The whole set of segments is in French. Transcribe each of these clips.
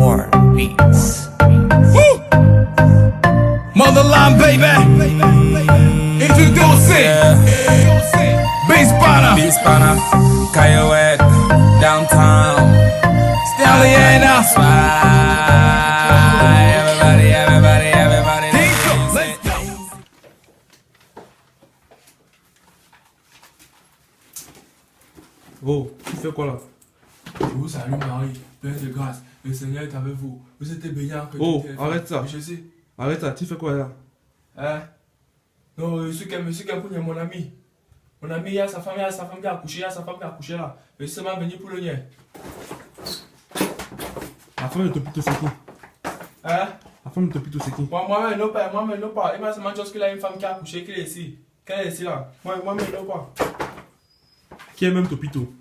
Born Beats. Woo! Motherland, baby. Introducing Beats Banner. Beats Banner, Coyote, downtown. Stanley Anna. Everybody. Let's go. Oh, tu fais quoi là? Vous salut Marie, plein de grâce, le Seigneur est avec vous. Vous êtes bénissant que Oh, Dieu ait fait. arrête ça. Je sais. Arrête ça, tu fais quoi là? Hein? Non, monsieur Kempoun est mon ami. Mon ami, il y a sa femme qui a accouché, là. Je suis seulement venu pour le nier. La femme de Topito c'est qui? Hein? La femme de Topito c'est qui? Moi-même, non pas. Il m'a seulement dit qu'il a une femme qui a accouché, qu'elle est ici. Qu'elle est ici là. Moi-même, non pas. Qui est même Topito?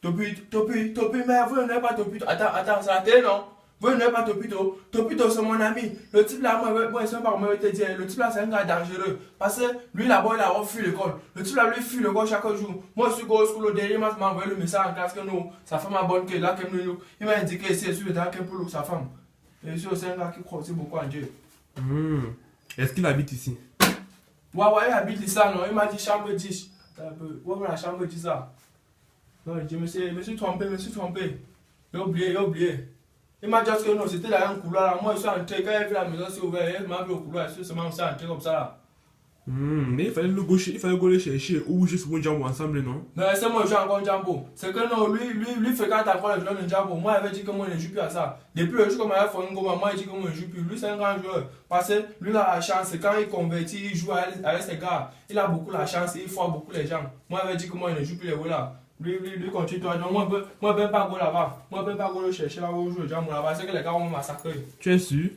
Topi, mais vous n'êtes pas Topito. Attends, c'est la télé, non? Vous n'êtes pas Topito. Topito, c'est mon ami. Le type là, moi, je sais pas comment te dire. Le type là, c'est un gars dangereux. Parce que lui là-bas, il a fui l'école. Le type là, lui, fuit l'école chaque jour. Moi, je suis go school, le dernier m'a envoyé le message en classe que nous, sa femme a bonne que là, il m'a indiqué ici, je suis dans quel pour sa femme. Et c'est un gars qui croit aussi beaucoup en Dieu. Est-ce qu'il habite ici? Ouais, il habite ici, non? Il m'a dit chambre 10. Ouais, mais la chambre 10 ça. Non, je me suis trompé. J'ai oublié. Il m'a dit que non, c'était dans un couloir là. Moi, je suis entré. Quand il a vu la maison, c'est ouvert. Il m'a vu au couloir. Je suis seulement entré comme ça là. Mais il fallait le chercher ou juste pour jambon ensemble, non? Non, c'est moi, je joue encore jambon. C'est que non, lui fait quand encore le joueur de jambon. Moi, il avait dit que moi, je ne joue plus à ça. Depuis le jour comme il a fait un gomme, moi, il dit que moi, je ne joue plus. Lui, c'est un grand joueur. Parce que lui, il a la chance. Quand il convertit, il joue avec ses gars. Il a beaucoup la chance. Il force beaucoup les gens. Moi, il avait dit que moi, je ne joue plus les gars là. Lui continue. Donc, moi, je ne vais pas go là-bas. Moi, je ne vais pas go le chercher là où je joue le jambon là-bas. C'est que les gars vont me massacrer. Tu es sûr?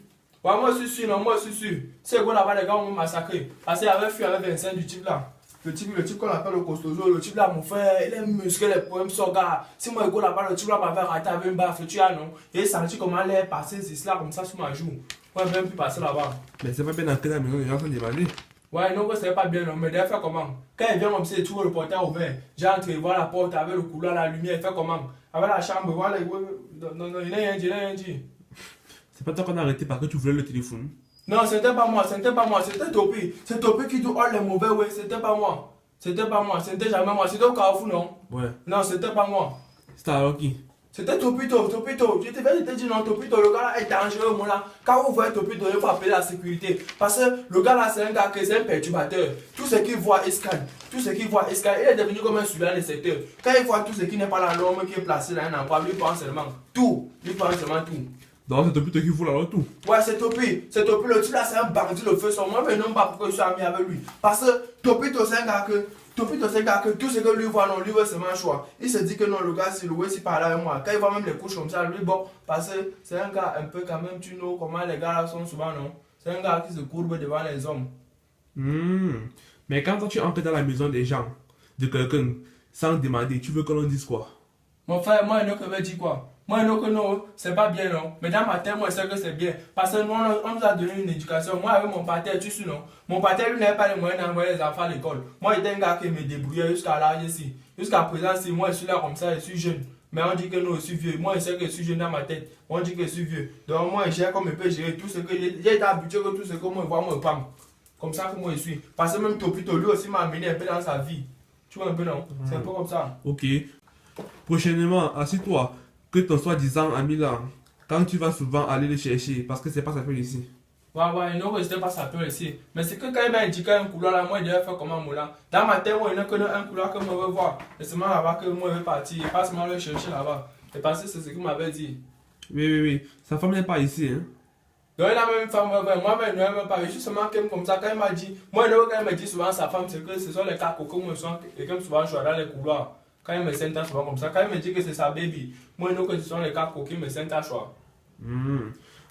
Ouais, moi je suis sûr. C'est quoi là-bas, les gars vont me massacrer. Parce qu'il avait fui avec Vincent du type là. Le type qu'on appelle le costoso. Le type là, mon frère, il est musclé, les problèmes sont gars. Si moi je go là-bas, le type là m'avait raté avec une baffe, tu as non. Et il senti comment il est passé, c'est cela comme ça sur ma joue. Moi, je ne vais même plus passer là-bas. Mais c'est pas bien d'entrer dans la maison, les gens sont demandés. Ouais, non, c'est pas bien, non. Mais il fait comment? Quand il vient comme ça, il trouve le portail ouvert. J'entre, il voit la porte avec le couloir, la lumière, il fait comment? Avec la chambre, voilà, non, il n'a rien dit. C'est pas toi qu'on a arrêté parce que tu voulais le téléphone? Non, c'était pas moi, c'était Topi. C'est Topi qui doit les mauvais, ouais, c'était pas moi, c'était jamais moi, c'était au Carrefour, non? Ouais. Non, c'était pas moi. C'était alors qui? C'était Topito. Je t'ai dit non, Topito, le gars là est dangereux, moi là. Quand vous voyez Topito, il faut appeler la sécurité. Parce que le gars là, c'est un gars qui est un perturbateur. Tout ce qu'il voit, il scanne. Il est devenu comme un surveillant de secteur. Quand il voit tout ce qui n'est pas la norme qui est placé dans un endroit, lui pense seulement tout. Donc c'est Topito qui fout alors tout. Ouais, c'est Topi, le type là, c'est un bandit, le feu sur moi, mais non pas pourquoi je suis ami avec lui. Parce que Topito, c'est un gars que tout ce que lui voit, non, lui veut seulement choix. Il se dit que non, le gars, si loué, s'il parle avec moi, quand il voit même les couches comme ça, lui, bon, parce que c'est un gars un peu quand même, tu know comment les gars là sont souvent, non? C'est un gars qui se courbe devant les hommes. Mais quand toi, tu entres dans la maison des gens, de quelqu'un, sans demander, tu veux que l'on dise quoi? Mon frère, moi, il ne me dit quoi? Moi, non, c'est pas bien, non. Mais dans ma tête, moi, je sais que c'est bien. Parce que nous, on nous a donné une éducation. Moi, avec mon père, tu sais, non. Mon père, lui, n'avait pas les moyens d'envoyer les enfants à l'école. Moi, j'étais un gars qui me débrouillait jusqu'à l'âge ici. Jusqu'à présent, si moi, je suis là comme ça, je suis jeune. Mais on dit que non, je suis vieux. Moi, je sais que je suis jeune dans ma tête. On dit que je suis vieux. Donc, moi, je gère comme je peux gérer tout ce que j'ai été habitué que tout ce que moi, je vois, moi, je prends. Comme ça que moi, je suis. Parce que même Topito, lui aussi, m'a amené un peu dans sa vie. Tu vois un peu, non? C'est un peu comme ça. Ok. Prochainement, assieds-toi. Que ton soi-disant ami là, quand tu vas souvent aller le chercher, parce que c'est pas ça fait ici. Ouais, non, je n'étais pas ça peut ici. Mais c'est que quand il m'a indiqué un couloir là, moi, il devait faire comment moi là. Dans ma tête, moi, il n'y a que un couloir que moi, je veux voir. Et c'est seulement là-bas que moi, je vais partir. Et pas seulement le chercher là-bas. Et parce que c'est ce qu'il m'avait dit. Oui. Sa femme n'est pas ici, hein. Donc, il a même une femme, moi, mais il ne même pas. Je suis seulement comme ça. Quand il m'a dit, moi, quand il me dit souvent sa femme, c'est que ce sont les cas que moi, et comme souvent, je suis dans les couloirs. Quand il me sent à souvent comme ça, quand il me dit que c'est sa baby, moi, non, que ce sont les cas qui me sentent à choix.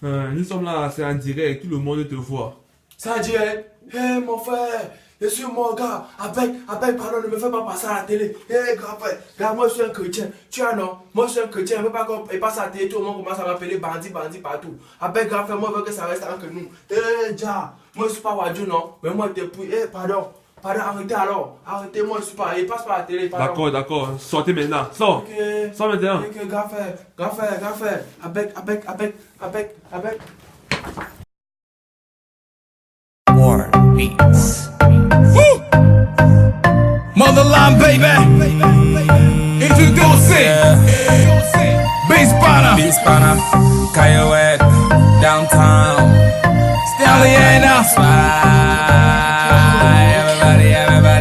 Nous sommes là, c'est en direct, tout le monde te voit. Ça dit, hé mon frère, je suis mon gars, avec, pardon, ne me fais pas passer à la télé. Hé grand frère, regarde, moi je suis un chrétien, tu as non, moi je suis un chrétien, je ne veux pas qu'on passe à la télé, tout le monde commence à m'appeler bandit partout. Avec grand frère, moi je veux que ça reste entre nous. Hé, déjà, moi je ne suis pas Wadjo, non, mais moi je t'ai pris, pardon. Pardon, arrêtez alors. Arrêtez, moi je suis pas. Il passe par la télé. Pardon. D'accord, d'accord. Sortez maintenant. Sors. Ok. Sors maintenant. Ok, gaffe. Avec. More beats. Woo! Motherland, baby. Introducing Beast Banner. Beats Banner, Coyote, downtown. Stalliona. Everybody.